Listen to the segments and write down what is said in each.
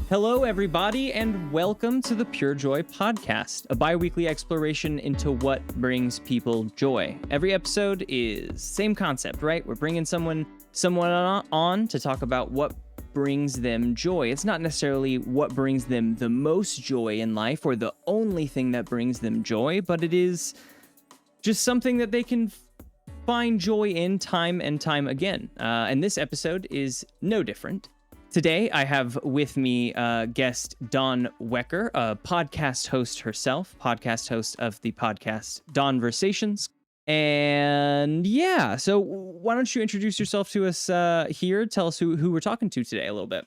Hello, everybody, and welcome to the PureJoy Podcast, a bi-weekly exploration into what brings people joy. Every episode is same concept, right? We're bringing someone on to talk about what brings them joy. It's not necessarily what brings them the most joy in life or the only thing that brings them joy, but it is just something that they can find joy in time and time again. And this episode is no different. Today, I have with me guest Dawn Wecker, a podcast host herself, podcast host of the podcast Dawnvervastions. And yeah, so why don't you introduce yourself to us here? Tell us who we're talking to today a little bit.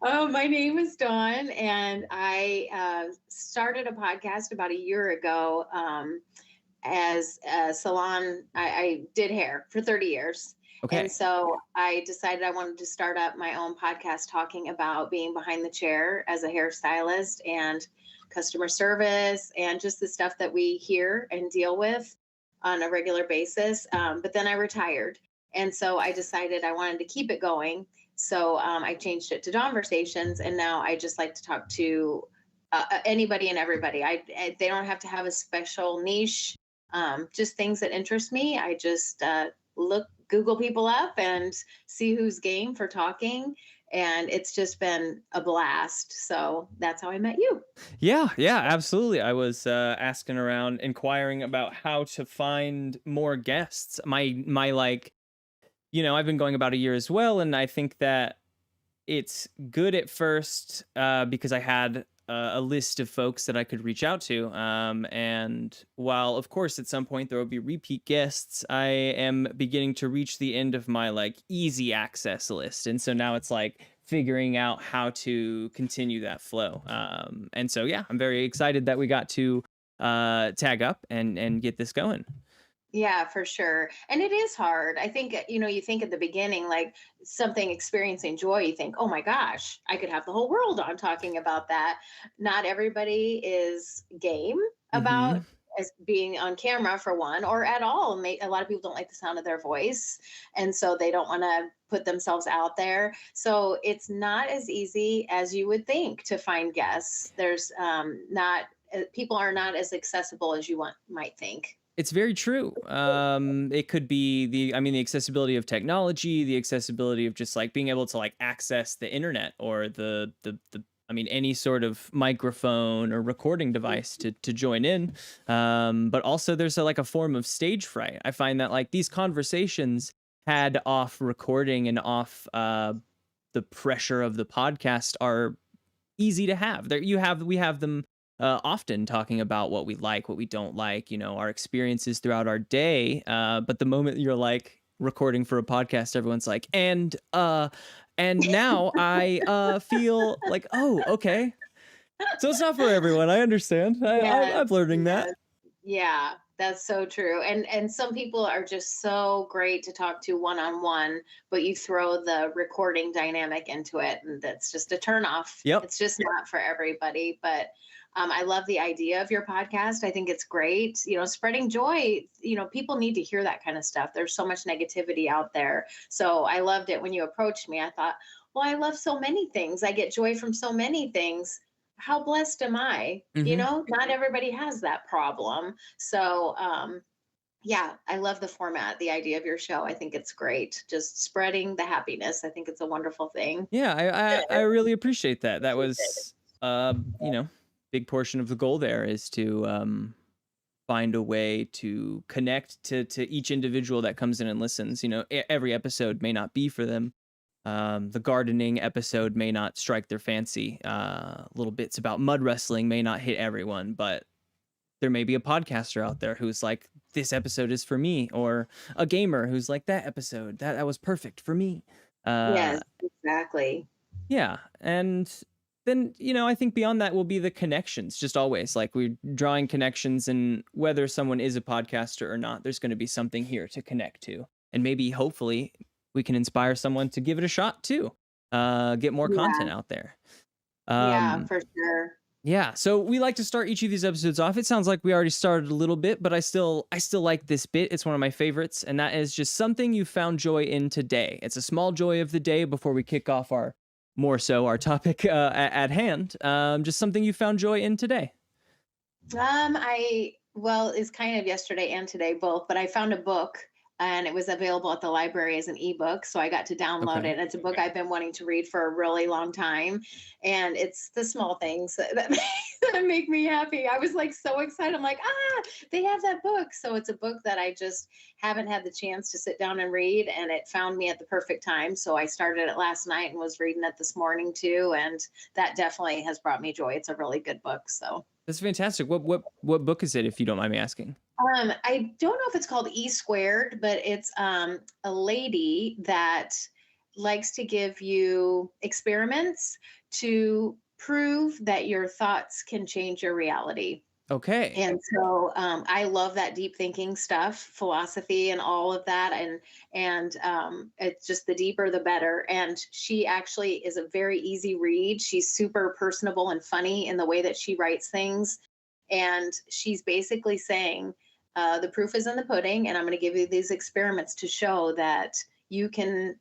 Oh, my name is Dawn, and I started a podcast about a year ago as a salon. I did hair for 30 years. Okay. And so I decided I wanted to start up my own podcast talking about being behind the chair as a hairstylist and customer service and just the stuff that we hear and deal with on a regular basis. But then I retired. And so I decided I wanted to keep it going. So I changed it to Dawnvervastions. And now I just like to talk to anybody and everybody. They don't have to have a special niche, just things that interest me. I just Google people up and see who's game for talking. And it's just been a blast. So that's how I met you. Yeah, absolutely. I was asking around, inquiring about how to find more guests. My like, I've been going about a year as well. And I think that it's good at first because I had a list of folks that I could reach out to. And while, of course, at some point there will be repeat guests, I am beginning to reach the end of my easy access list. And so now it's figuring out how to continue that flow. And so, yeah, I'm very excited that we got to tag up and get this going. Yeah, for sure. And it is hard. I think, you think at the beginning, something experiencing joy, you think, oh my gosh, I could have the whole world on talking about that. Not everybody is game about as being on camera for one, or at all. A lot of people don't like the sound of their voice. And so they don't want to put themselves out there. So it's not as easy as you would think to find guests. There's people are not as accessible as you might think. It's very true. It could be the accessibility of technology, the accessibility of just being able to access the internet or any sort of microphone or recording device to join in. But also there's a form of stage fright. I find that these conversations had off recording and off the pressure of the podcast are easy to have. We have them often talking about what we like, what we don't like, our experiences throughout our day. But the moment you're recording for a podcast, everyone's and now I feel oh, okay. So it's not for everyone. I understand. I'm learning that. Yeah, that's so true. And some people are just so great to talk to one-on-one, but you throw the recording dynamic into it, and that's just a turnoff. Yep. It's just not for everybody. But I love the idea of your podcast. I think it's great. Spreading joy, people need to hear that kind of stuff. There's so much negativity out there. So I loved it when you approached me. I thought, well, I love so many things. I get joy from so many things. How blessed am I? Not everybody has that problem. So, yeah, I love the format, the idea of your show. I think it's great. Just spreading the happiness. I think it's a wonderful thing. Yeah, I really appreciate that. That was, big portion of the goal there is to find a way to connect to each individual that comes in and listens. Every episode may not be for them. The gardening episode may not strike their fancy. Little bits about mud wrestling may not hit everyone, but there may be a podcaster out there who's this episode is for me, or a gamer who's that episode, that was perfect for me. Yes, exactly. Yeah. And then, I think beyond that will be the connections, just always we're drawing connections, and whether someone is a podcaster or not, there's going to be something here to connect to. And maybe, hopefully, we can inspire someone to give it a shot too, get more content out there. Yeah, for sure. Yeah. So we like to start each of these episodes off. It sounds like we already started a little bit, but I still like this bit. It's one of my favorites. And that is just something you found joy in today. It's a small joy of the day before we kick off our more so our topic at hand, just something you found joy in today. It's kind of yesterday and today both, but I found a book and it was available at the library as an ebook. So I got to download Okay. it. It's a book I've been wanting to read for a really long time. And it's the small things that make me happy. I was like so excited. I'm like, they have that book. So it's a book that I just haven't had the chance to sit down and read. And it found me at the perfect time. So I started it last night and was reading it this morning too. And that definitely has brought me joy. It's a really good book. So That's fantastic. What book is it, if you don't mind me asking? I don't know if it's called E squared, but it's a lady that likes to give you experiments to prove that your thoughts can change your reality. Okay. And so I love that deep thinking stuff, philosophy, and all of that. And it's just the deeper, the better. And she actually is a very easy read. She's super personable and funny in the way that she writes things. And she's basically saying, the proof is in the pudding, and I'm going to give you these experiments to show that you can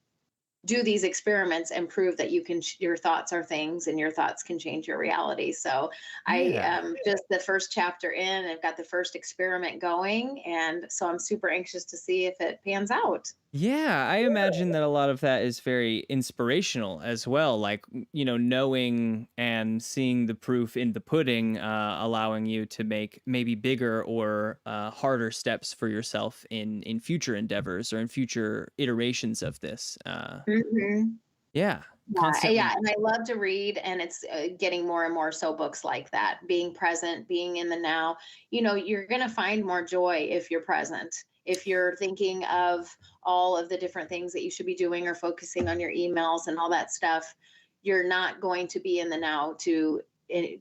do these experiments and prove that your thoughts are things and your thoughts can change your reality. So I Yeah. am just the first chapter in. I've got the first experiment going, and so I'm super anxious to see if it pans out. Yeah, I imagine that a lot of that is very inspirational as well. Like, knowing and seeing the proof in the pudding, allowing you to make maybe bigger or harder steps for yourself in future endeavors or in future iterations of this. Mhm. Yeah, Yeah, constantly. and I love to read, and it's getting more and more so books like that. Being present, being in the now. You're going to find more joy if you're present. If you're thinking of all of the different things that you should be doing or focusing on your emails and all that stuff, you're not going to be in the now to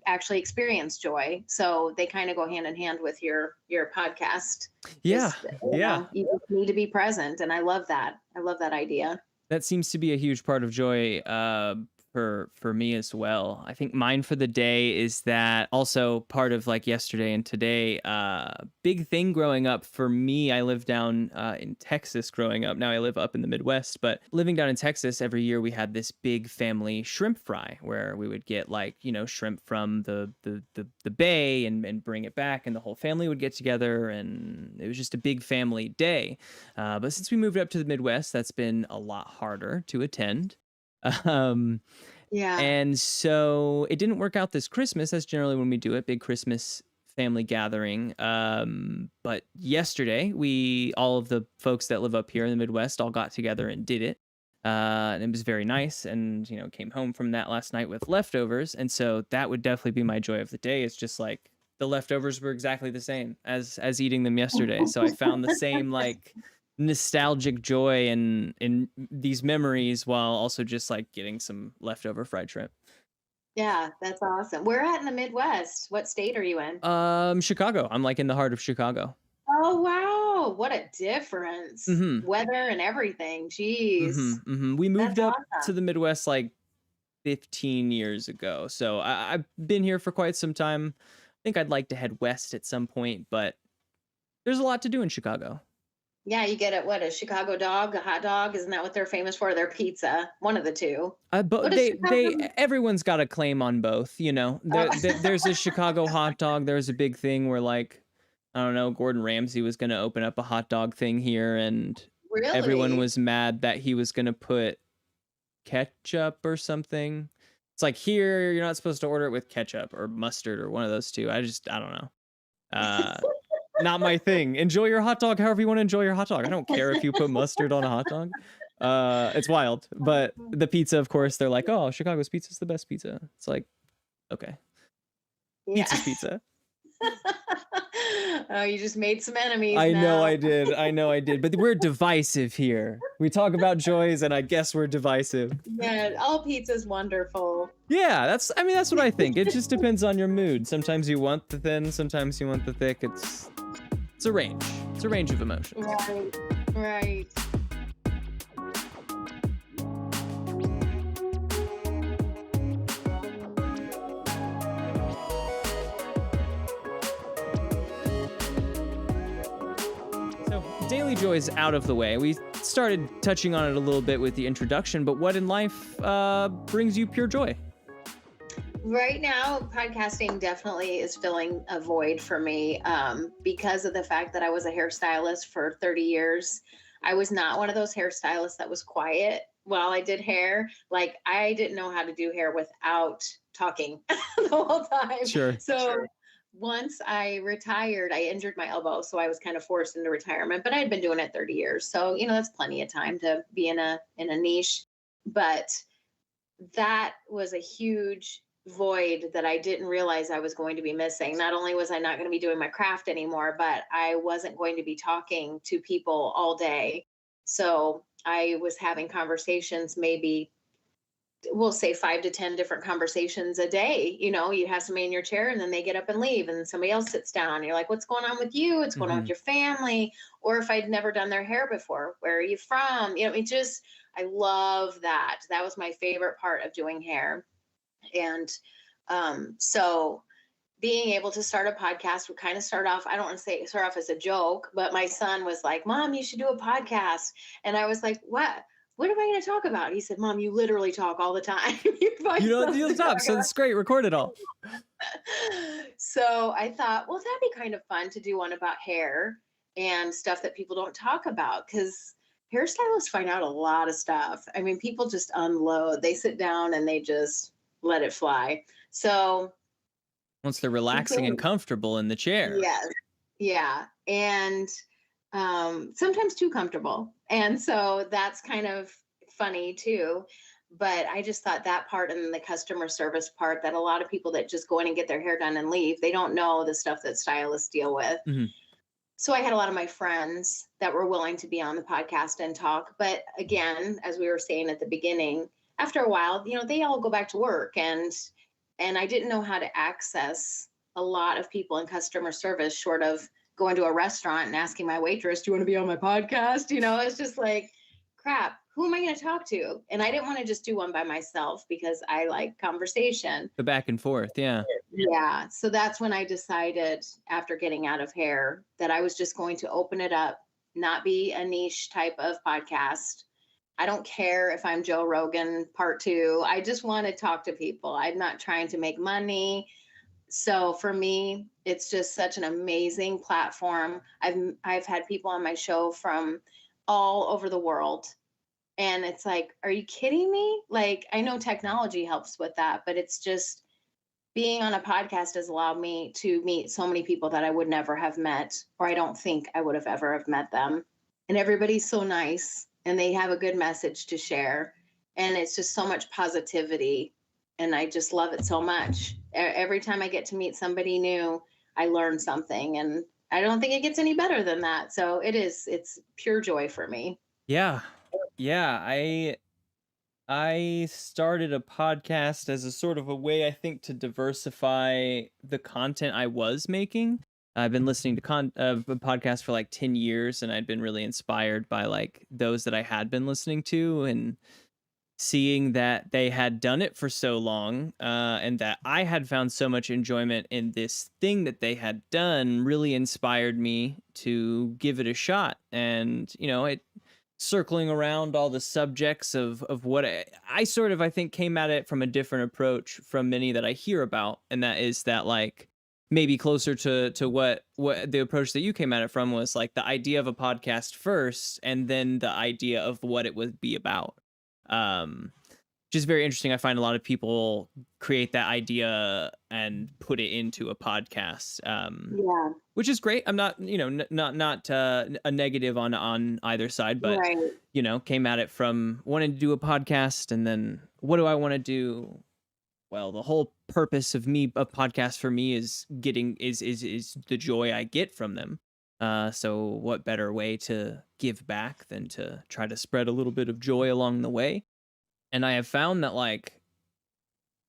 actually experience joy. So they kind of go hand in hand with your podcast. Yeah, Just yeah. you just need to be present, and I love that. I love that idea. That seems to be a huge part of joy for me as well. I think mine for the day is that also part of like yesterday and today. Big thing growing up for me. I lived down in Texas growing up. Now I live up in the Midwest, but living down in Texas, every year we had this big family shrimp fry where we would get like shrimp from the bay and bring it back, and the whole family would get together, and it was just a big family day. But since we moved up to the Midwest, that's been a lot harder to attend. Um, Yeah. and so it didn't work out this Christmas. That's generally when we do it, big Christmas family gathering. But yesterday, all of the folks that live up here in the Midwest all got together and did it. And it was very nice. And, came home from that last night with leftovers. And so that would definitely be my joy of the day. It's just like the leftovers were exactly the same as eating them yesterday. So I found the same like nostalgic joy in these memories while also just like getting some leftover fried shrimp. Yeah, that's awesome. Where at in the Midwest? What state are you in? Chicago. I'm like in the heart of Chicago. Oh, wow. What a difference. Mm-hmm. Weather and everything. Jeez. Mm-hmm. Mm-hmm. We That's moved up to awesome. the Midwest like 15 years ago. So I've been here for quite some time. I think I'd like to head west at some point, but there's a lot to do in Chicago. Yeah, you get it. What, a Chicago dog, a hot dog? Isn't that what they're famous for? Their pizza. One of the two. But What is Chicago? everyone's got a claim on both. Oh, There's a Chicago hot dog. There's a big thing where like, I don't know, Gordon Ramsay was going to open up a hot dog thing here, and everyone really? was mad that he was going to put ketchup or something. It's like, here, you're not supposed to order it with ketchup or mustard or one of those two. I don't know. Not my thing. Enjoy your hot dog however you want to enjoy your hot dog. I don't care if you put mustard on a hot dog. It's wild. But the pizza, of course, they're like, oh, Chicago's pizza's the best pizza. It's like, okay, Yeah. pizza's pizza. Oh, you just made some enemies I know now. I did. But we're divisive here. We talk about joys, and I guess we're divisive. Yeah, all pizza's wonderful. Yeah, that's what I think. It just depends on your mood. Sometimes you want the thin, sometimes you want the thick. It's a range. It's a range of emotions. Right. Right. So, daily joys out of the way. We started touching on it a little bit with the introduction, but what in life brings you pure joy? Right now, podcasting definitely is filling a void for me because of the fact that I was a hairstylist for 30 years. I was not one of those hairstylists that was quiet while I did hair. Like, I didn't know how to do hair without talking the whole time. Sure. So once I retired, I injured my elbow. So I was kind of forced into retirement, but I had been doing it 30 years. So, that's plenty of time to be in a niche. But that was a huge void that I didn't realize I was going to be missing. Not only was I not going to be doing my craft anymore, but I wasn't going to be talking to people all day. So I was having conversations, maybe we'll say 5 to 10 different conversations a day. You have somebody in your chair and then they get up and leave and somebody else sits down. And you're like, what's going on with you? What's going on with your family? Or if I'd never done their hair before, where are you from? I love that. That was my favorite part of doing hair. And so being able to start a podcast would kind of start off, I don't want to say start off as a joke, but my son was like, Mom, you should do a podcast. And I was like, what am I going to talk about? He said, Mom, you literally talk all the time. You don't stop. So it's great. Record it all. So I thought, well, that'd be kind of fun to do one about hair and stuff that people don't talk about, because hairstylists find out a lot of stuff. I mean, people just unload. They sit down and they just let it fly. So once they're relaxing and comfortable in the chair. Yes. Yeah. And sometimes too comfortable. And so that's kind of funny too. But I just thought that part and the customer service part, that a lot of people that just go in and get their hair done and leave, they don't know the stuff that stylists deal with. Mm-hmm. So I had a lot of my friends that were willing to be on the podcast and talk. But again, as we were saying at the beginning, after a while, they all go back to work, and I didn't know how to access a lot of people in customer service, short of going to a restaurant and asking my waitress, do you want to be on my podcast? It's just like, crap, who am I going to talk to? And I didn't want to just do one by myself because I like conversation. The back and forth. Yeah. Yeah. So that's when I decided, after getting out of hair, that I was just going to open it up, not be a niche type of podcast. I don't care if I'm Joe Rogan part 2. I just want to talk to people. I'm not trying to make money. So for me, it's just such an amazing platform. I've had people on my show from all over the world. And it's like, are you kidding me? Like, I know technology helps with that, but it's just being on a podcast has allowed me to meet so many people that I would never have met, or I don't think I would have ever have met them. And everybody's so nice. And they have a good message to share. And it's just so much positivity. And I just love it so much. Every time I get to meet somebody new, I learn something. And I don't think it gets any better than that. So it's pure joy for me. Yeah. Yeah. I started a podcast as a sort of a way, I think, to diversify the content I was making. I've been listening to podcasts for like 10 years, and I'd been really inspired by like those that I had been listening to, and seeing that they had done it for so long, and that I had found so much enjoyment in this thing that they had done, really inspired me to give it a shot. And, it circling around all the subjects of what I sort of, I think, came at it from a different approach from many that I hear about. And that is that, like, maybe closer to what the approach that you came at it from was, like, the idea of a podcast first, and then the idea of what it would be about. Just very interesting. I find a lot of people create that idea and put it into a podcast, which is great. I'm not, not a negative on either side, but right. Came at it from wanting to do a podcast, and then what do I want to do? Well, the whole purpose of podcast for me is is the joy I get from them. So what better way to give back than to try to spread a little bit of joy along the way? And I have found that, like,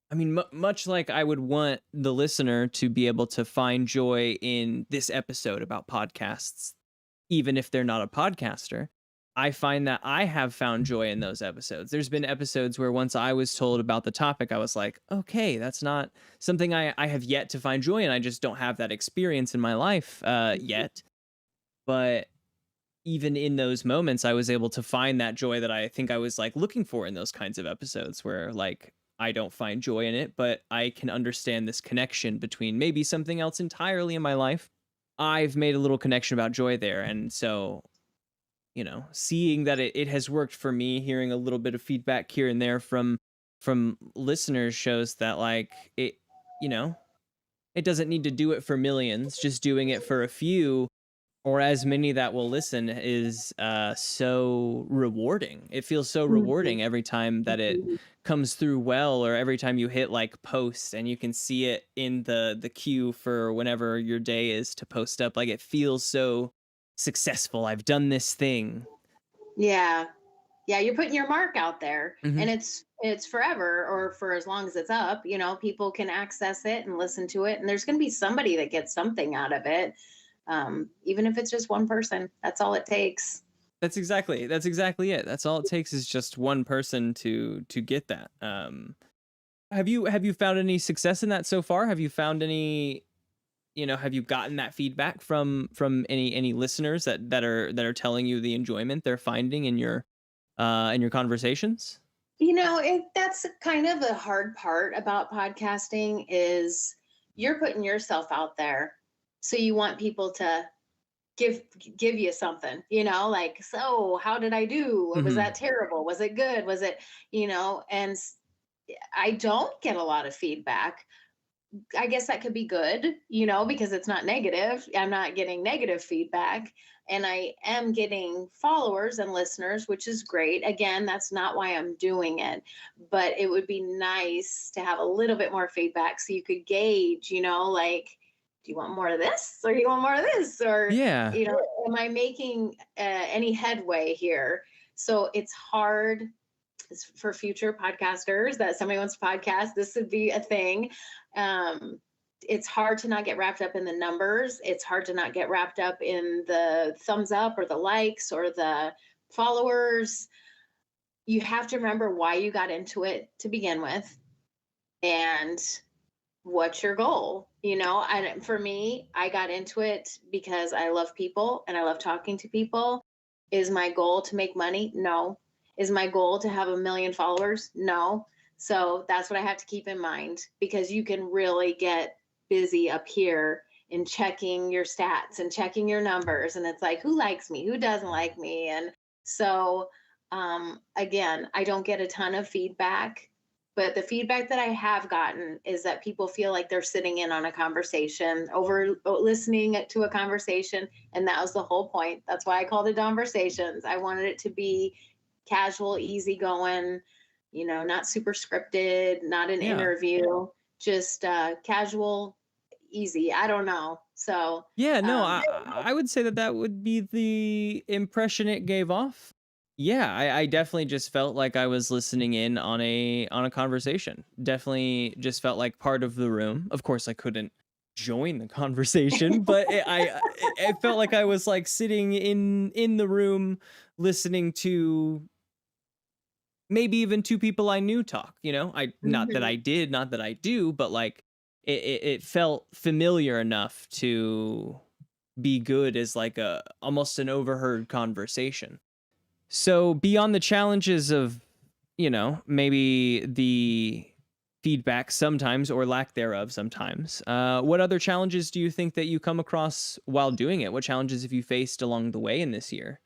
I mean, much like I would want the listener to be able to find joy in this episode about podcasts, even if they're not a podcaster, I find that I have found joy in those episodes. There's been episodes where once I was told about the topic, I was like, okay, that's not something I have yet to find joy in. I just don't have that experience in my life yet. But even in those moments, I was able to find that joy that I think I was like looking for in those kinds of episodes where like I don't find joy in it, but I can understand this connection between maybe something else entirely in my life. I've made a little connection about joy there. And so, seeing that it has worked for me, hearing a little bit of feedback here and there from listeners shows that like you know, it doesn't need to do it for millions, just doing it for a few or as many that will listen is so rewarding. It feels so Mhm, rewarding every time that it mhm. comes through well, or every time you hit like post and you can see it in the queue for whenever your day is to post up. Like it feels so successful. I've done this thing. Yeah. Yeah, you're putting your mark out there, and Hmm. it's forever or for as long as it's up, people can access it and listen to it, and there's going to be somebody that gets something out of it. Even if it's just one person, that's all it takes. That's exactly it. That's all it takes is just one person to get that. Have you found any success in that so far? Have you found any, have you gotten that feedback from any listeners that are telling you the enjoyment they're finding in your conversations? That's kind of the hard part about podcasting is you're putting yourself out there, so you want people to give give you something, like, so how did I do? Was Hmm. that terrible? Was it good? Was it, and I don't get a lot of feedback. I guess that could be good, because it's not negative. I'm not getting negative feedback. And I am getting followers and listeners, which is great. Again, that's not why I'm doing it. But it would be nice to have a little bit more feedback so you could gauge, like, do you want more of this? Or do you want more of this? Or, Yeah. am I making any headway here? So it's hard for future podcasters that somebody wants to podcast. This would be a thing. It's hard to not get wrapped up in the numbers. It's hard to not get wrapped up in the thumbs up or the likes or the followers. You have to remember why you got into it to begin with and what's your goal. And for me, I got into it because I love people and I love talking to people. Is my goal to make money? No. Is my goal to have 1 million followers? No. So that's what I have to keep in mind, because you can really get busy up here in checking your stats and checking your numbers. And it's like, who likes me? Who doesn't like me? And so, again, I don't get a ton of feedback, but the feedback that I have gotten is that people feel like they're sitting in on a conversation, over listening to a conversation. And that was the whole point. That's why I called it Dawnvervations. I wanted it to be casual, easygoing, not super scripted, not an Yeah. interview, just casual, easy. I don't know. So, Yeah, no, um, I would say that that would be the impression it gave off. Yeah, I definitely just felt like I was listening in on a conversation. Definitely just felt like part of the room. Of course, I couldn't join the conversation, but it felt like I was like sitting in the room listening to maybe even two people I knew talk. I not that mhm. I did, not that I do, but like it felt familiar enough to be good as like a almost an overheard conversation. So beyond the challenges of, maybe the feedback sometimes or lack thereof sometimes, what other challenges do you think that you come across while doing it? What challenges have you faced along the way in this year?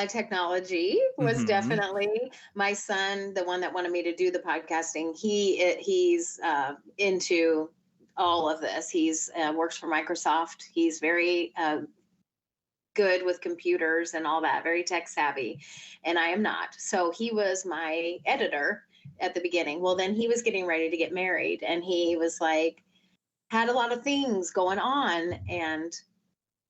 Technology was Hmm. definitely my son, the one that wanted me to do the podcasting. He's into all of this. He's works for Microsoft. He's very good with computers and all that, very tech savvy, and I am not. So he was my editor at the beginning. Well, then he was getting ready to get married, and he was like, had a lot of things going on, and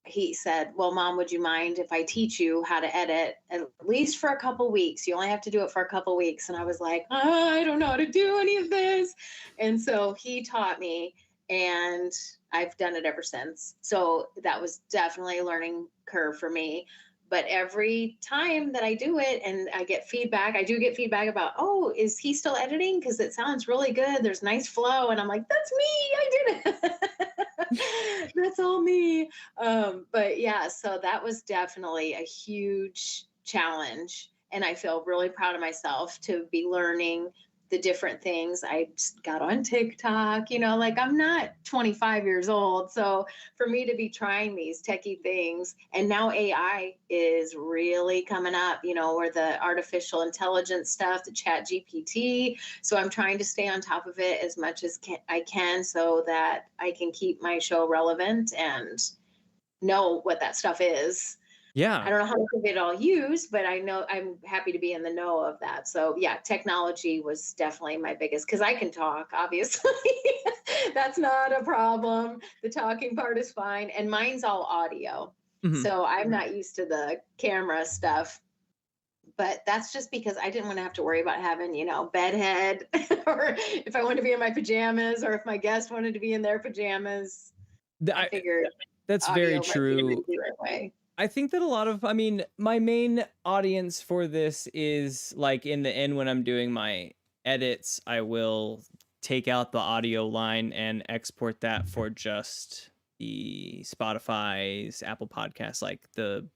he said, well, Mom, would you mind if I teach you how to edit at least for a couple weeks? You only have to do it for a couple weeks. And I was like, I don't know how to do any of this. And so he taught me, and I've done it ever since. So that was definitely a learning curve for me. But every time that I do it and I get feedback, I do get feedback about, oh, is he still editing? Because it sounds really good. There's nice flow. And I'm like, that's me. I did it. That's all me. But yeah, so that was definitely a huge challenge. And I feel really proud of myself to be learning the different things. I just got on TikTok, like I'm not 25 years old. So for me to be trying these techie things, and now AI is really coming up, where the artificial intelligence stuff, the chat GPT. So I'm trying to stay on top of it as much as I can so that I can keep my show relevant and know what that stuff is. I Yeah. don't know how much of it I'll use, but I know I'm happy to be in the know of that. So yeah, technology was definitely my biggest, because I can talk, obviously. That's not a problem. The talking part is fine. And mine's all audio. Mhm. So I'm not used to the camera stuff. But that's just because I didn't want to have to worry about having, bedhead, or if I wanted to be in my pajamas, or if my guest wanted to be in their pajamas. I figured That's very audio might be an true. easier way. I think that a lot of, I mean, my main audience for this is like in the end when I'm doing my edits, I will take out the audio line and export that for just the Spotify's, Apple Podcasts, like the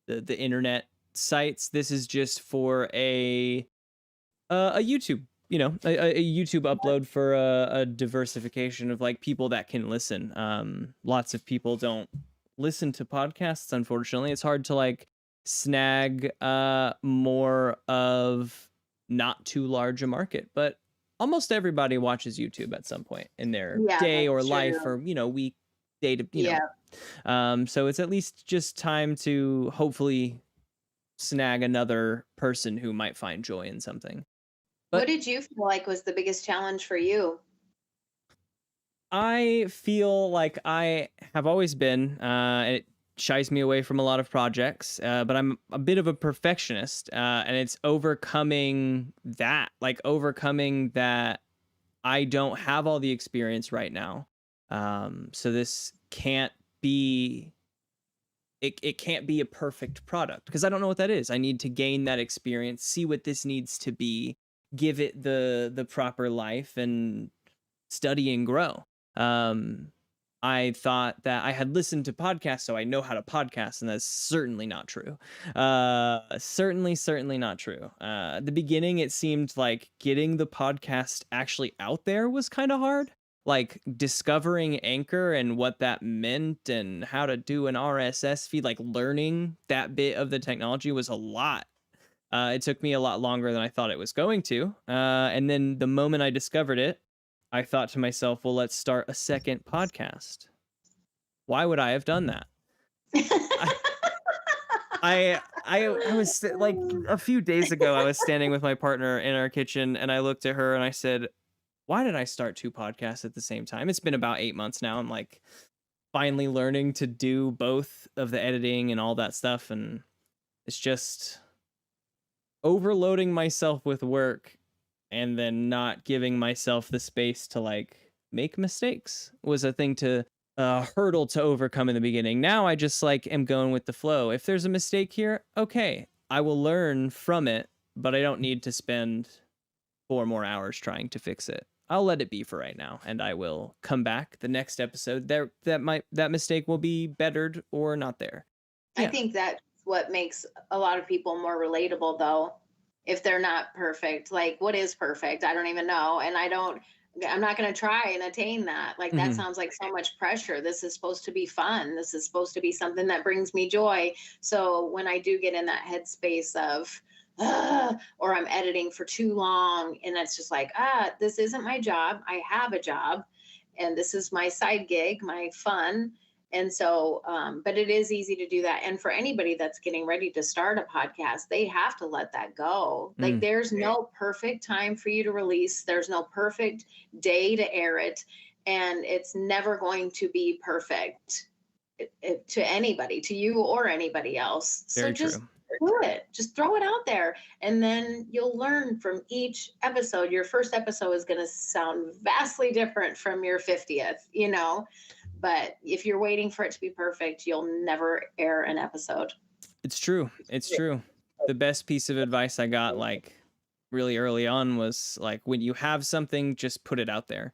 internet sites. This is just for a YouTube, a YouTube upload for a diversification of like people that can listen. Lots of people don't listen to podcasts, unfortunately. It's hard to like snag more of not too large a market, but almost everybody watches YouTube at some point in their Yeah, day or that's life true. or week, day to Yeah. so it's at least just time to hopefully snag another person who might find joy in something. What But did you feel like was the biggest challenge for you? I feel like I have always been, and it shies me away from a lot of projects, but I'm a bit of a perfectionist, and it's overcoming that I don't have all the experience right now. So this can't be, it can't be a perfect product because I don't know what that is. I need to gain that experience, see what this needs to be, give it the proper life, and study and grow. Um, I thought that I had listened to podcasts, so I know how to podcast, and that's certainly not true. Certainly not true. At the beginning, it seemed like getting the podcast actually out there was kind of hard. Like discovering Anchor and what that meant and how to do an RSS feed, like learning that bit of the technology was a lot. It took me a lot longer than I thought it was going to. And then the moment I discovered it, I thought to myself, well, let's start a second podcast. Why would I have done that? I I was like a few days ago, I was standing with my partner in our kitchen and I looked at her and I said, why did I start two podcasts at the same time? It's been about 8 months now. I'm like finally learning to do both of the editing and all that stuff. And it's just overloading myself with work and then not giving myself the space to like make mistakes was a thing to hurdle to overcome in the beginning. Now I just like am going with the flow. If there's a mistake here, okay, I will learn from it, but I don't need to spend 4 more hours trying to fix it. I'll let it be for right now, and I will come back the next episode. That mistake will be bettered or not there. I Yeah. think that's what makes a lot of people more relatable, though, if they're not perfect. Like, what is perfect? I don't even know. And I'm not going to try and attain that. Like, that Mm-hmm. sounds like so much pressure. This is supposed to be fun. This is supposed to be something that brings me joy. So when I do get in that headspace of, or I'm editing for too long, and that's just like, this isn't my job. I have a job, and this is my side gig, my fun. And so, but it is easy to do that. And for anybody that's getting ready to start a podcast, they have to let that go. Like, Mm, there's no perfect time for you to release, there's no perfect day to air it. And it's never going to be perfect to anybody, to you or anybody else. So very just true. do it, just throw it out there. And then you'll learn from each episode. Your first episode is going to sound vastly different from your 50th, but if you're waiting for it to be perfect, you'll never air an episode. It's true. It's true. The best piece of advice I got like really early on was like when you have something, just put it out there.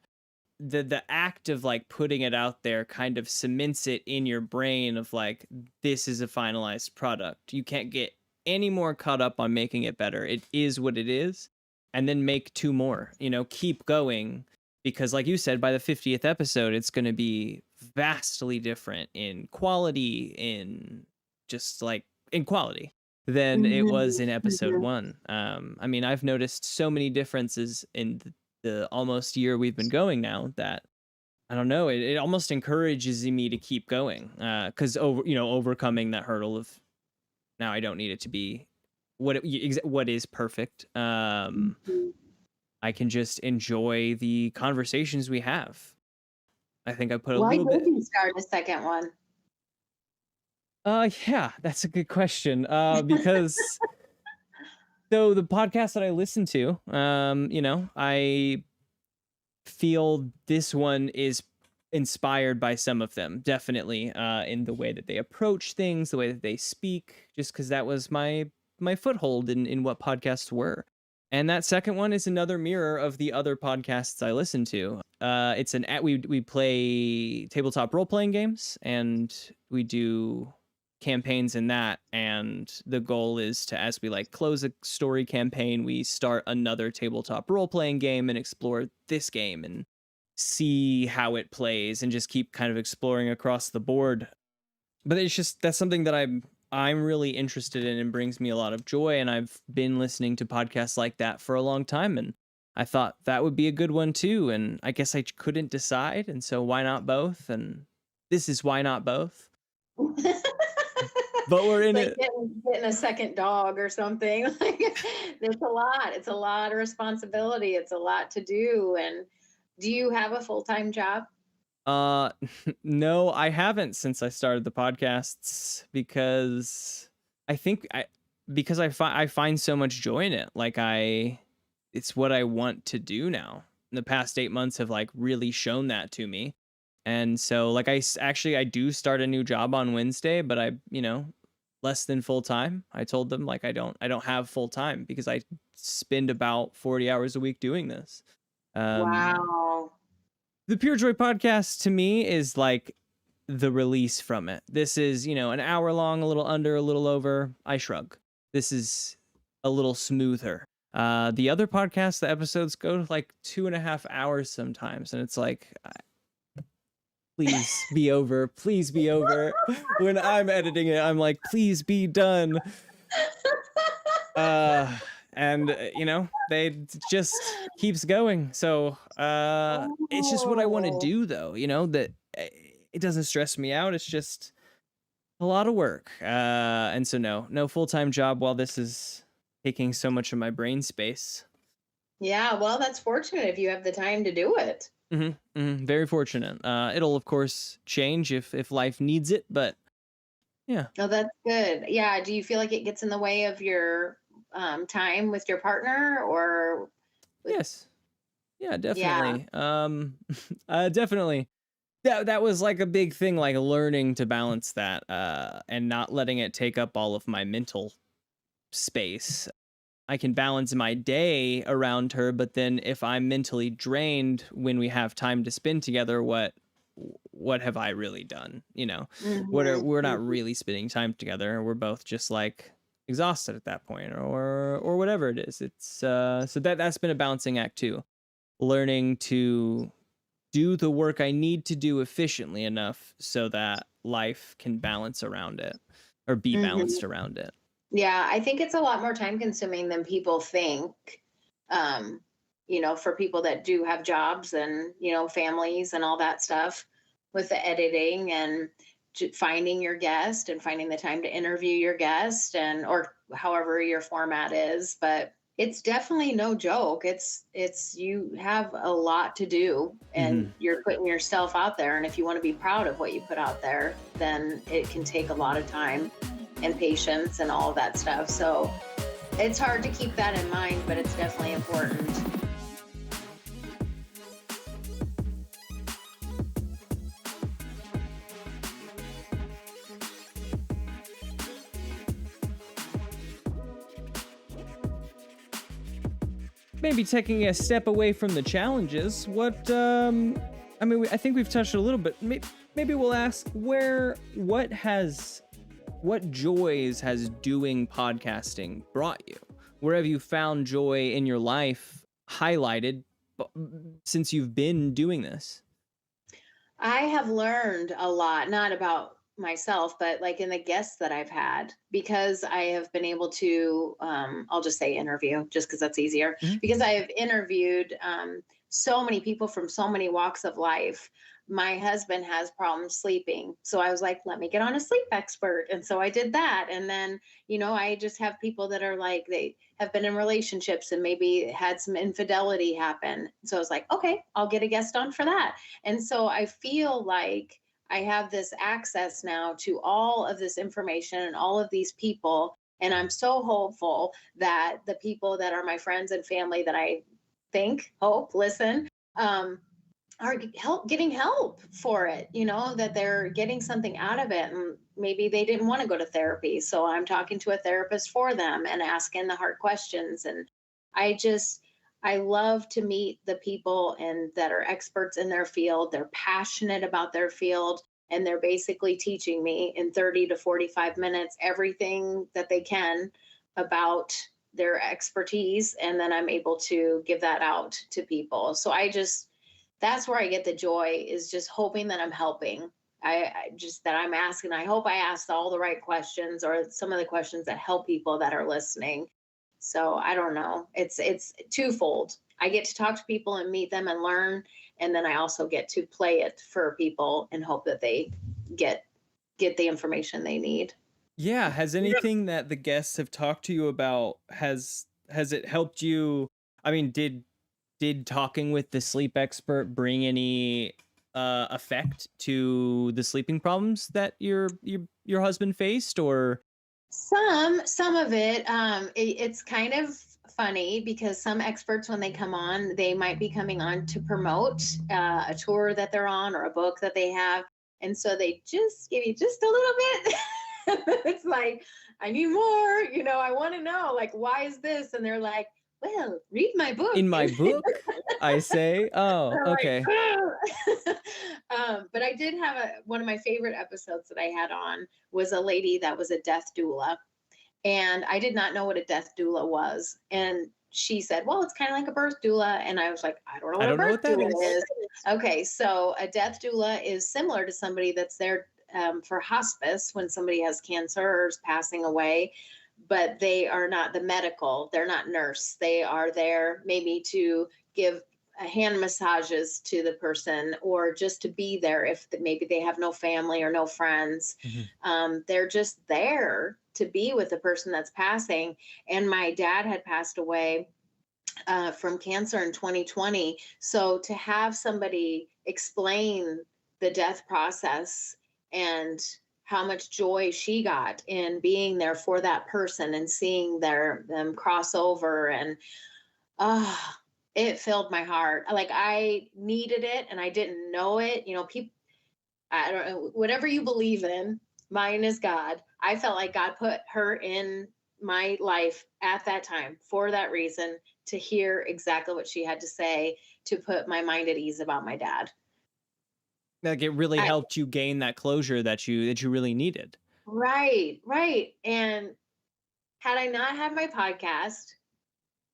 the act of like putting it out there kind of cements it in your brain of like, this is a finalized product. You can't get any more caught up on making it better. It is what it is. And then make 2 more, keep going, because like you said, by the 50th episode, it's going to be vastly different in quality, in just like in quality than it was in episode 1. I mean, I've noticed so many differences in the almost year we've been going now that I don't know, it almost encourages me to keep going, because overcoming that hurdle of now I don't need it to be what is perfect. I can just enjoy the conversations we have. I think I put a Why little did bit. you start a second one? Yeah, that's a good question. Because so the podcast that I listen to, I feel this one is inspired by some of them, definitely, in the way that they approach things, the way that they speak, just because that was my foothold in what podcasts were. And that second one is another mirror of the other podcasts I listen to. It's we play tabletop role playing games, and we do campaigns in that, and the goal is to, as we like close a story campaign, we start another tabletop role playing game and explore this game and see how it plays and just keep kind of exploring across the board. But it's just, that's something that I'm really interested in and brings me a lot of joy, and I've been listening to podcasts like that for a long time, and I thought that would be a good one too, and I guess I couldn't decide, and so why not both? And this is why not both. But we're in It's it. like getting a second dog or something. Like, it's a lot. It's a lot of responsibility. It's a lot to do. And do you have a full-time job? No, I haven't since I started the podcasts, because I find so much joy in it. Like it's what I want to do now. The past 8 months have like really shown that to me. And so like I do start a new job on Wednesday, but less than full time. I told them like I don't have full time because I spend about 40 hours a week doing this. Wow. The PureJoy podcast to me is like the release from it. This is, an hour long, a little under, a little over. I shrug. This is a little smoother. The other podcasts, the episodes go to like 2.5 hours sometimes, and it's like, please be over. Please be over. When I'm editing it, I'm like, please be done. And they just keeps going. So it's just what I want to do, though. That it doesn't stress me out. It's just a lot of work. And so no full-time job while this is taking so much of my brain space. Yeah, well, that's fortunate if you have the time to do it. Very fortunate. It'll of course change if life needs it, but yeah. Oh, that's good. Yeah. Do you feel like it gets in the way of your time with your partner, or? Yes. Yeah, definitely. Definitely. That was like a big thing, like learning to balance that, and not letting it take up all of my mental space. I can balance my day around her, but then if I'm mentally drained when we have time to spend together, what have I really done? We're not really spending time together. We're both just like exhausted at that point, or whatever it is. It's so that's been a balancing act too. Learning to do the work I need to do efficiently enough so that life can balance around it, or be balanced around it. Yeah, I think it's a lot more time consuming than people think. For people that do have jobs and, families and all that stuff, with the editing and finding your guest and finding the time to interview your guest, or however your format is. But it's definitely no joke. It's you have a lot to do, and you're putting yourself out there. And if you want to be proud of what you put out there, then it can take a lot of time and patience and all of that stuff. So it's hard to keep that in mind, but it's definitely important. maybe taking a step away from the challenges, I think we've touched a little bit. Maybe we'll ask what joys has doing podcasting brought you? Where have you found joy in your life highlighted since you've been doing this? I have learned a lot, not about myself, but like in the guests that I've had, because I have been able to, I'll just say interview, just because that's easier, Mhm. because I have interviewed so many people from so many walks of life. My husband has problems sleeping. So I was like, let me get on a sleep expert. And so I did that. And then, I just have people that are like, they have been in relationships and maybe had some infidelity happen. So I was like, okay, I'll get a guest on for that. And so I feel like I have this access now to all of this information and all of these people. And I'm so hopeful that the people that are my friends and family that I hope, listen, are getting help for it, that they're getting something out of it. And maybe they didn't want to go to therapy. So I'm talking to a therapist for them and asking the hard questions. And I love to meet the people and that are experts in their field. They're passionate about their field. And they're basically teaching me in 30 to 45 minutes everything that they can about their expertise. And then I'm able to give that out to people. So that's where I get the joy, is just hoping that I'm helping. I just that I'm asking. I hope I asked all the right questions, or some of the questions that help people that are listening. So I don't know. It's twofold. I get to talk to people and meet them and learn, and then I also get to play it for people and hope that they get the information they need. Yeah, has anything that the guests have talked to you about, has it helped you? I mean, did talking with the sleep expert bring any effect to the sleeping problems that your husband faced, or? Some of it, it's kind of funny because some experts, when they come on, they might be coming on to promote a tour that they're on or a book that they have, and so they just give you just a little bit. It's like, I need more. I want to know, like, why is this? And they're like, well, read my book. In my book, I say. Oh, okay. Like, but I did have one of my favorite episodes that I had on was a lady that was a death doula. And I did not know what a death doula was. And she said, well, it's kind of like a birth doula. And I was like, I don't know I what a don't know birth what that doula is. is. Okay, so a death doula is similar to somebody that's there for hospice when somebody has cancer or is passing away, but they are not the medical, they're not nurse. They are there maybe to give hand massages to the person, or just to be there if maybe they have no family or no friends. They're just there to be with the person that's passing. And my dad had passed away from cancer in 2020. So to have somebody explain the death process and how much joy she got in being there for that person and seeing them cross over, and it filled my heart. Like, I needed it and I didn't know it. People, I don't know, whatever you believe in, mine is God. I felt like God put her in my life at that time for that reason, to hear exactly what she had to say, to put my mind at ease about my dad. Like, it really I, helped you gain that closure that you really needed. right, right. And had I not had my podcast,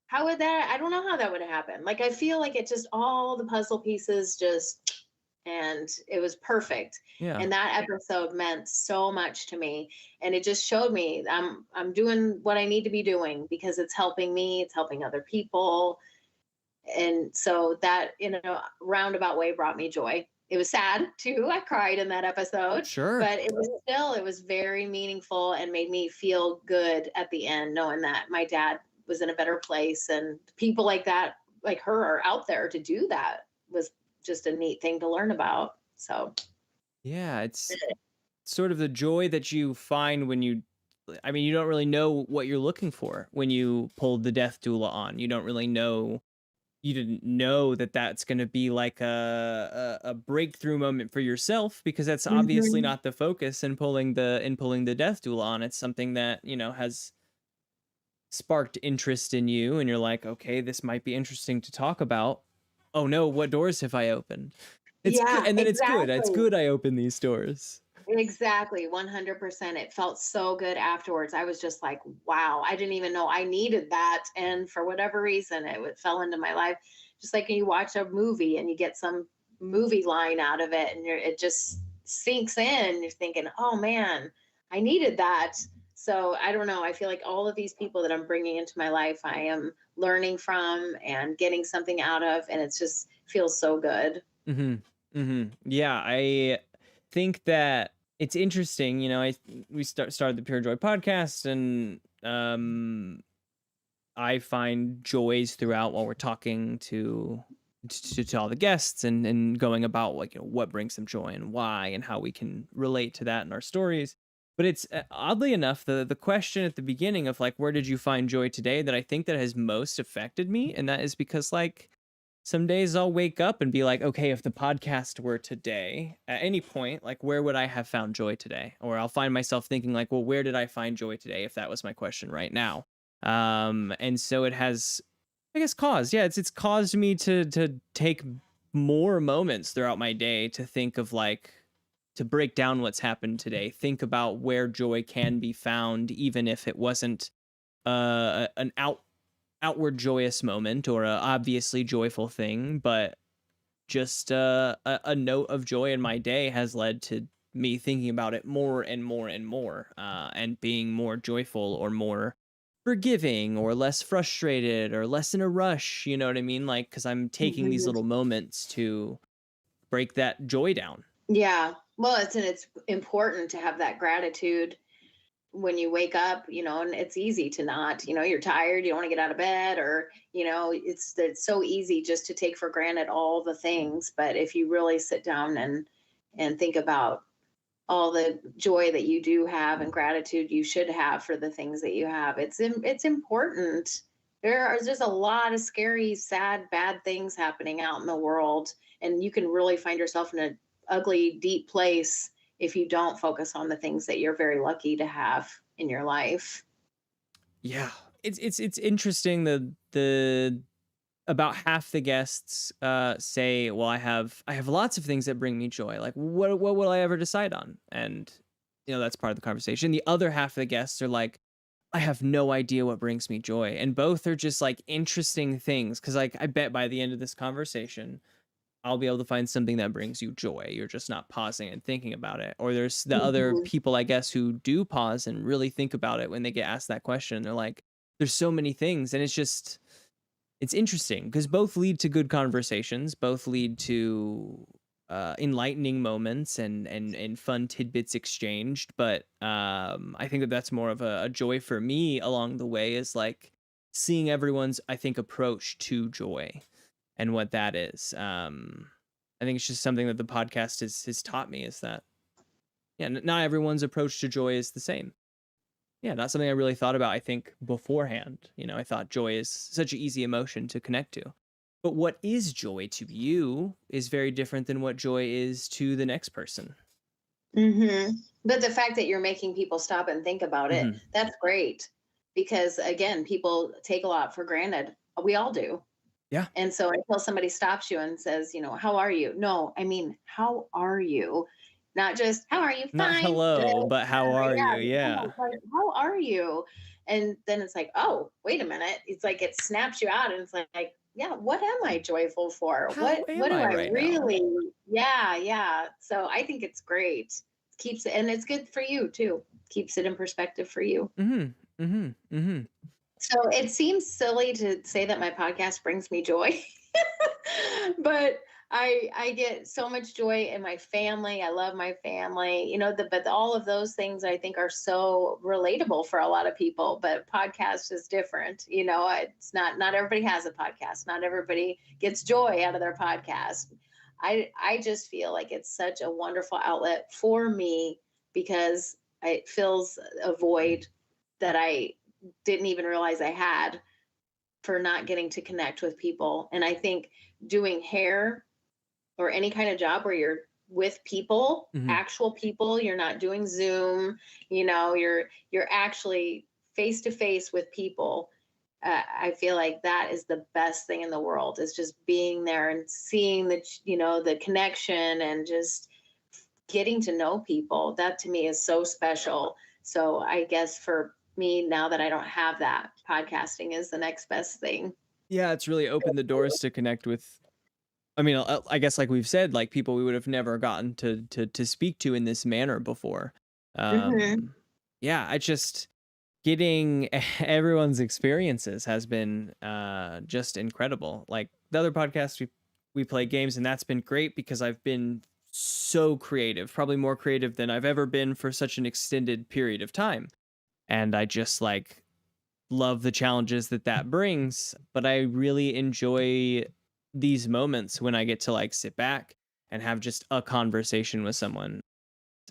how would that, I don't know how that would have happened. Like, I feel like it just, all the puzzle pieces just, and it was perfect. Yeah. And that episode meant so much to me. And it just showed me I'm doing what I need to be doing, because it's helping me, it's helping other people. And so that, in a roundabout way, brought me joy. It was sad too. I cried in that episode, Sure. but it was very meaningful and made me feel good at the end, knowing that my dad was in a better place, and people like that, like her, are out there to do that. Was just a neat thing to learn about. So Yeah, it's sort of the joy that you find when you don't really know what you're looking for when you pulled the death doula on. You didn't know that that's going to be like a breakthrough moment for yourself, because that's obviously Mhm. not the focus in pulling the death doula on. It's something that, has sparked interest in you and you're like, okay, this might be interesting to talk about. Oh no, what doors have I opened? It's good. Yeah, And then it's good. It's exactly. good I opened these doors. Exactly, 100%. It felt so good afterwards. I was just like, wow, I didn't even know I needed that. And for whatever reason, fell into my life. Just like you watch a movie and you get some movie line out of it and it just sinks in. You're thinking, oh man, I needed that. So I don't know. I feel like all of these people that I'm bringing into my life, I am learning from and getting something out of. And it just feels so good. Yeah, I think that it's interesting. We started the PureJoy podcast, and I find joys throughout while we're talking to all the guests and going about like what brings them joy and why and how we can relate to that in our stories. But it's oddly enough the question at the beginning of like where did you find joy today that I think that has most affected me, and that is because like some days I'll wake up and be like, okay, if the podcast were today, at any point, like, where would I have found joy today? Or I'll find myself thinking, like, well, where did I find joy today? If that was my question right now. And so it has, I guess, caused, yeah, it's caused me to take more moments throughout my day to think of like, to break down what's happened today, think about where joy can be found, even if it wasn't an outward joyous moment or a obviously joyful thing, but just a note of joy in my day has led to me thinking about it more and more and more, and being more joyful or more forgiving or less frustrated or less in a rush. You know what I mean? Like, because I'm taking these Mhm. little moments to break that joy down. Yeah. Well, it's important to have that gratitude when you wake up, and it's easy to not, you're tired, you don't want to get out of bed, or, it's so easy just to take for granted all the things. But if you really sit down and think about all the joy that you do have and gratitude you should have for the things that you have, it's important. There are just a lot of scary, sad, bad things happening out in the world, and you can really find yourself in an ugly, deep place if you don't focus on the things that you're very lucky to have in your life. Yeah, it's interesting. The about half the guests say, well, I have lots of things that bring me joy, like what will I ever decide on? And that's part of the conversation. The other half of the guests are like, I have no idea what brings me joy. And both are just like interesting things, because like I bet by the end of this conversation I'll be able to find something that brings you joy. You're just not pausing and thinking about it. Or there's the other Mhm. people, I guess, who do pause and really think about it when they get asked that question. They're like, there's so many things. And it's interesting because both lead to good conversations, both lead to enlightening moments and fun tidbits exchanged. But I think that that's more of a joy for me along the way, is like seeing everyone's, I think, approach to joy and what that is. I think it's just something that the podcast has taught me, is that yeah, not everyone's approach to joy is the same. Yeah, not something I really thought about, I think, beforehand. I thought joy is such an easy emotion to connect to. But what is joy to you is very different than what joy is to the next person. But the fact that you're making people stop and think about it, Hmm. that's great. Because again, people take a lot for granted. We all do. Yeah. And so until somebody stops you and says, how are you? No, I mean, how are you? Not just, how are you? Not Fine. Good. hello, but how are you? Yeah. Yeah. No, like, how are you? And then it's like, oh, wait a minute. It's like it snaps you out and it's like, yeah, what am I joyful for? How What am do I I right now? really? Yeah, yeah. So I think it's great. Keeps it, and it's good for you too. Keeps it in perspective for you. Mhm. Mhm. Mhm. So it seems silly to say that my podcast brings me joy, but I get so much joy in my family. I love my family, but all of those things I think are so relatable for a lot of people. But podcast is different. It's not everybody has a podcast. Not everybody gets joy out of their podcast. I just feel like it's such a wonderful outlet for me because it fills a void that I didn't even realize I had for not getting to connect with people. And I think doing hair or any kind of job where you're with people, Mhm. actual people, you're not doing Zoom, you're actually face to face with people. I feel like that is the best thing in the world, is just being there and seeing the connection and just getting to know people. That to me is so special. So I guess for me, now that I don't have that, podcasting is the next best thing. Yeah, it's really opened the doors to connect with, I mean, I guess like we've said, like people we would have never gotten to speak to in this manner before. Mm-hmm. Yeah, I just getting everyone's experiences has been just incredible. Like the other podcasts we play games, and that's been great because I've been so creative, probably more creative than I've ever been for such an extended period of time. And I just like love the challenges that brings, but I really enjoy these moments when I get to like sit back and have just a conversation with someone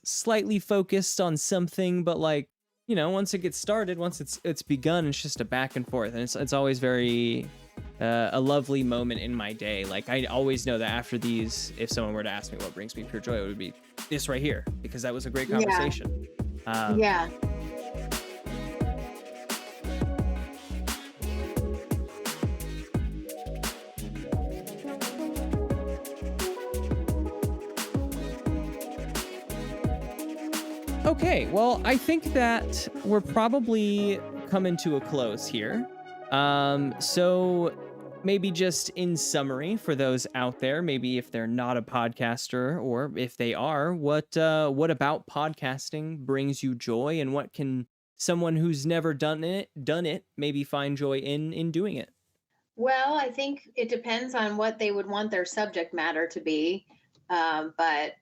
slightly focused on something, but like, once it gets started, once it's begun, it's just a back and forth, and it's always very a lovely moment in my day. Like I always know that after these, if someone were to ask me what brings me pure joy, it would be this right here, because that was a great conversation. Yeah. Okay, well, I think that we're probably coming to a close here. So maybe just in summary for those out there, maybe if they're not a podcaster, or if they are, what about podcasting brings you joy, and what can someone who's never done it maybe find joy in doing it? Well, I think it depends on what they would want their subject matter to be. But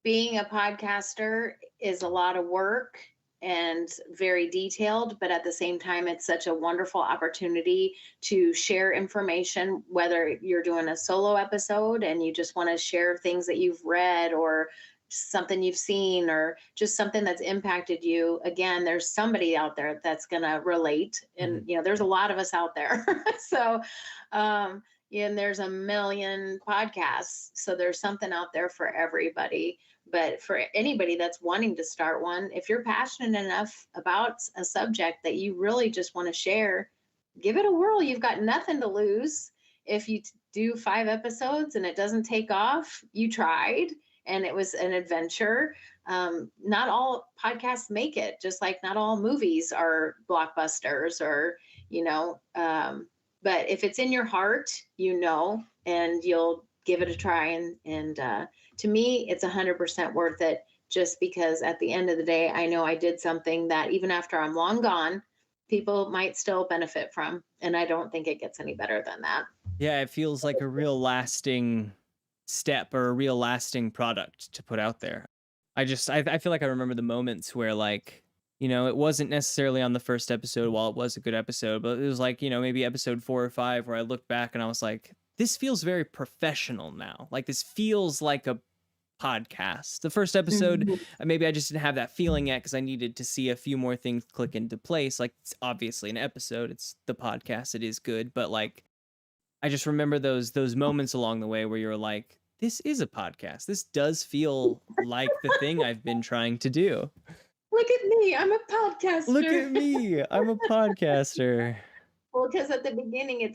being a podcaster is a lot of work and very detailed, but at the same time, it's such a wonderful opportunity to share information, whether you're doing a solo episode and you just want to share things that you've read, or something you've seen, or just something that's impacted you. Again, there's somebody out there that's going to relate. And, there's a lot of us out there. So, and there's a million podcasts. So there's something out there for everybody. But for anybody that's wanting to start one, if you're passionate enough about a subject that you really just want to share, give it a whirl. You've got nothing to lose. If you do 5 episodes and it doesn't take off, you tried and it was an adventure. Not all podcasts make it, just like not all movies are blockbusters, or, but if it's in your heart, and you'll give it a try. And to me, it's 100% worth it, just because at the end of the day, I know I did something that even after I'm long gone, people might still benefit from. And I don't think it gets any better than that. Yeah, it feels like a real lasting step, or a real lasting product to put out there. I feel like I remember the moments where, like, it wasn't necessarily on the first episode, while it was a good episode, but it was like, maybe episode 4 or 5, where I looked back and I was like, this feels very professional now. Like, this feels like a podcast. The first episode, maybe I just didn't have that feeling yet, because I needed to see a few more things click into place. Like, it's obviously an episode, it's the podcast, it is good, but like, I just remember those moments along the way where you're like, this is a podcast. This does feel like the thing I've been trying to do. Look at me, I'm a podcaster. Look at me, I'm a podcaster. Well, because at the beginning, you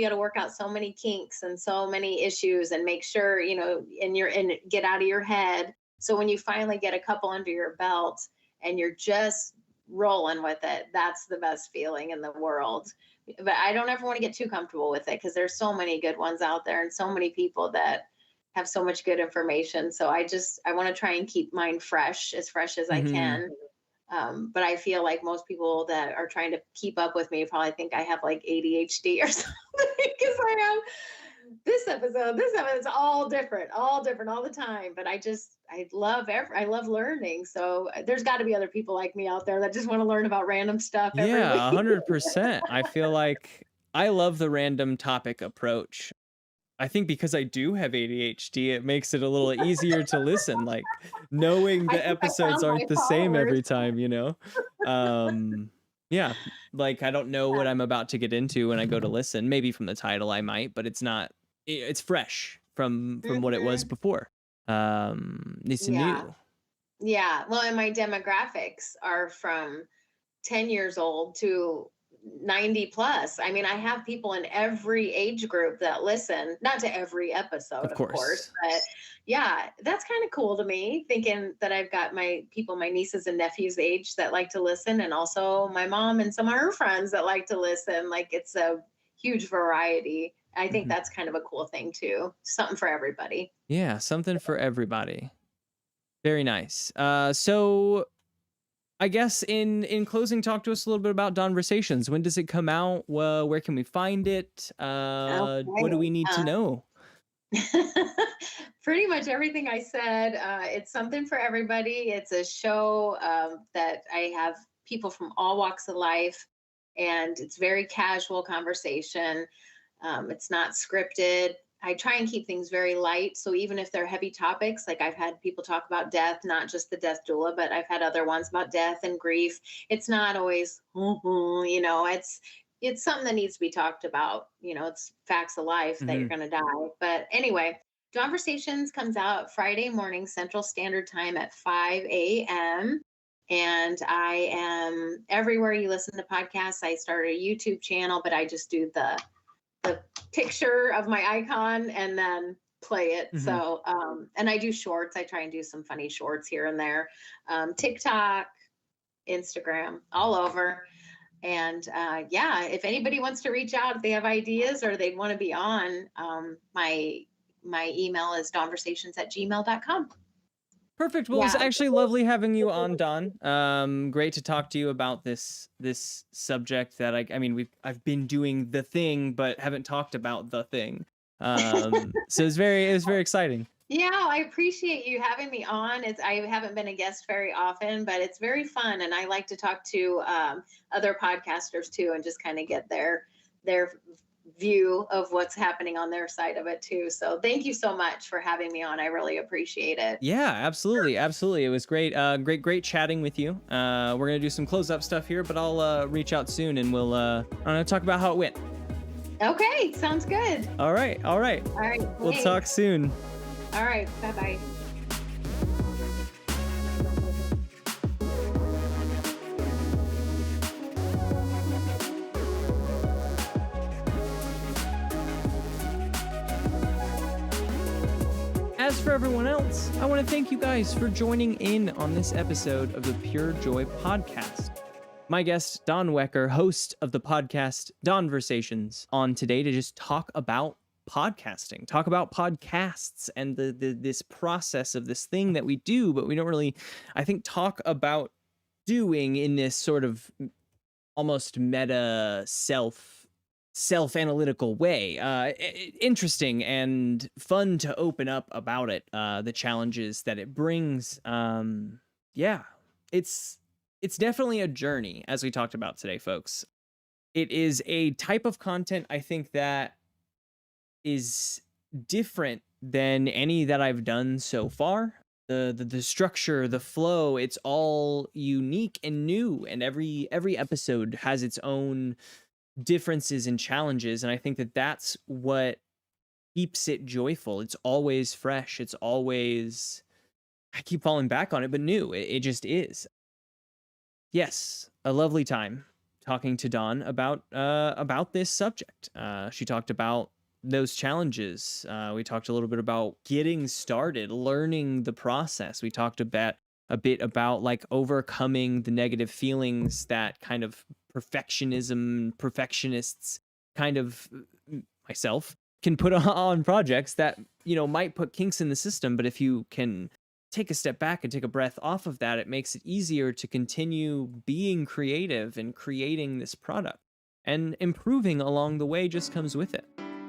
got to work out so many kinks and so many issues, and make sure, and get out of your head. So when you finally get a couple under your belt and you're just rolling with it, that's the best feeling in the world. But I don't ever want to get too comfortable with it, because there's so many good ones out there and so many people that have so much good information. So I want to try and keep mine fresh as I can. But I feel like most people that are trying to keep up with me probably think I have like ADHD or something, because I have this episode, it's all different all the time. But I love learning. So there's got to be other people like me out there that just want to learn about random stuff every week. 100%. I feel like I love the random topic approach. I think because I do have ADHD, it makes it a little easier to listen, like knowing the episodes aren't the same every time, Yeah, like I don't know what I'm about to get into when I go to listen. Maybe from the title I might, but it's fresh from what it was before. It's new. Yeah. Well, and my demographics are from 10 years old to 90 plus. I mean, I have people in every age group that listen, not to every episode, Of of course, course. but yeah, that's kind of cool to me, thinking that I've got my people, my nieces and nephews age that like to listen, and also my mom and some of her friends that like to listen. Like, it's a huge variety. I think Mhm. that's kind of a cool thing too. Something for everybody. Yeah, something for everybody. Very nice. So I guess in closing, talk to us a little bit about Dawnversations. When does it come out? Where can we find it? What do Okay. we need to know? Pretty much everything I said. It's something for everybody. It's a show that I have people from all walks of life, and it's very casual conversation. It's not scripted. I try and keep things very light. So even if they're heavy topics, like I've had people talk about death, not just the death doula, but I've had other ones about death and grief. It's not always, it's something that needs to be talked about. It's facts of life that you're Hmm. going to die. But anyway, Conversations comes out Friday morning Central Standard Time at 5 a.m. And I am everywhere you listen to podcasts. I started a YouTube channel, but I just do the picture of my icon and then play it. Hmm. So, and I do shorts. I try and do some funny shorts here and there. TikTok, Instagram, all over. And yeah, if anybody wants to reach out, if they have ideas or they want to be on, my email is dawnversations@gmail.com. Perfect. Well, it's Yeah. actually lovely having you on, Dawn. Great to talk to you about this subject that I mean I've been doing the thing, but haven't talked about the thing. So it was very exciting. Yeah, I appreciate you having me on. I haven't been a guest very often, but it's very fun, and I like to talk to other podcasters too, and just kind of get their view of what's happening on their side of it too. So thank you so much for having me on. I really appreciate it. Yeah, absolutely, absolutely. It was great, great chatting with you. We're gonna do some close up stuff here, but I'll reach out soon and we'll I don't know, talk about how it went. Okay, sounds good. All right, all right. All right, We'll thanks. talk soon. All right, bye bye. As for everyone else, I want to thank you guys for joining in on this episode of the PureJoy Podcast. My guest, Don Wecker, host of the podcast Dawnversations, on today to just talk about podcasting, talk about podcasts and this process of this thing that we do, but we don't really, I think, talk about doing in this sort of almost meta self-analytical way. Interesting and fun to open up about it, the challenges that it brings. Yeah, it's definitely a journey, as we talked about today, folks. It is a type of content I think that is different than any that I've done so far. The structure, the flow, it's all unique and new, and every episode has its own differences and challenges, and I think that that's what keeps it joyful. It's always fresh. It's always, I keep falling back on it, but new. It just is. Yes, a lovely time talking to Dawn about this subject. She talked about those challenges. We talked a little bit about getting started, learning the process. We talked about a bit about like overcoming the negative feelings that kind of perfectionists kind of, myself, can put on projects that, might put kinks in the system. But if you can take a step back and take a breath off of that, it makes it easier to continue being creative and creating this product, and improving along the way just comes with it.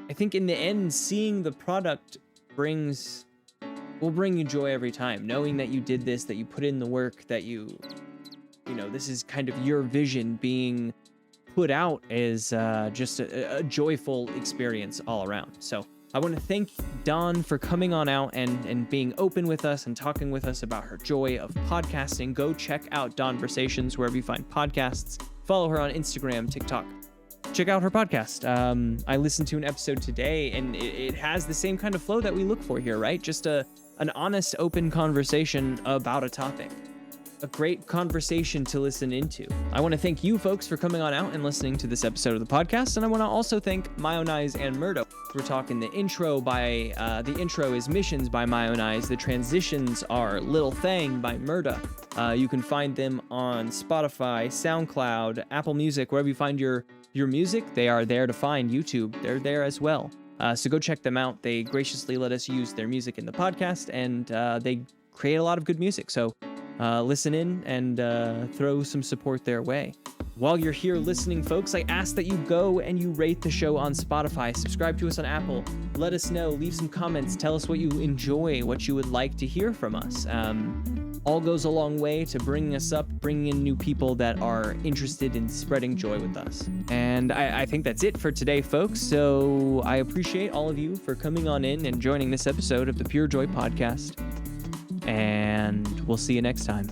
I think in the end, seeing the product will bring you joy every time, knowing that you did this, that you put in the work, that this is kind of your vision being put out as just a joyful experience all around. So I want to thank Dawn for coming on out and being open with us and talking with us about her joy of podcasting. Go check out Dawnversations wherever you find podcasts. Follow her on Instagram, TikTok. Check out her podcast. I listened to an episode today, and it has the same kind of flow that we look for here, right? Just an honest, open conversation about a topic. a great conversation to listen into. I want to thank you folks for coming on out and listening to this episode of the podcast, and I want to also thank MioWnize and Merda. We're talking the intro is Missions by MioWnize. The transitions are Little Thang by Merda. You can find them on Spotify, SoundCloud, Apple Music, wherever you find your music. They are there to find. YouTube, they're there as well. So go check them out. They graciously let us use their music in the podcast, and they create a lot of good music. So listen in and throw some support their way. While you're here listening, folks, I ask that you go and you rate the show on Spotify, subscribe to us on Apple, let us know, leave some comments, tell us what you enjoy, what you would like to hear from us. All goes a long way to bringing us up, bringing in new people that are interested in spreading joy with us. And I think that's it for today, folks. So I appreciate all of you for coming on in and joining this episode of the PureJoy Podcast. And we'll see you next time.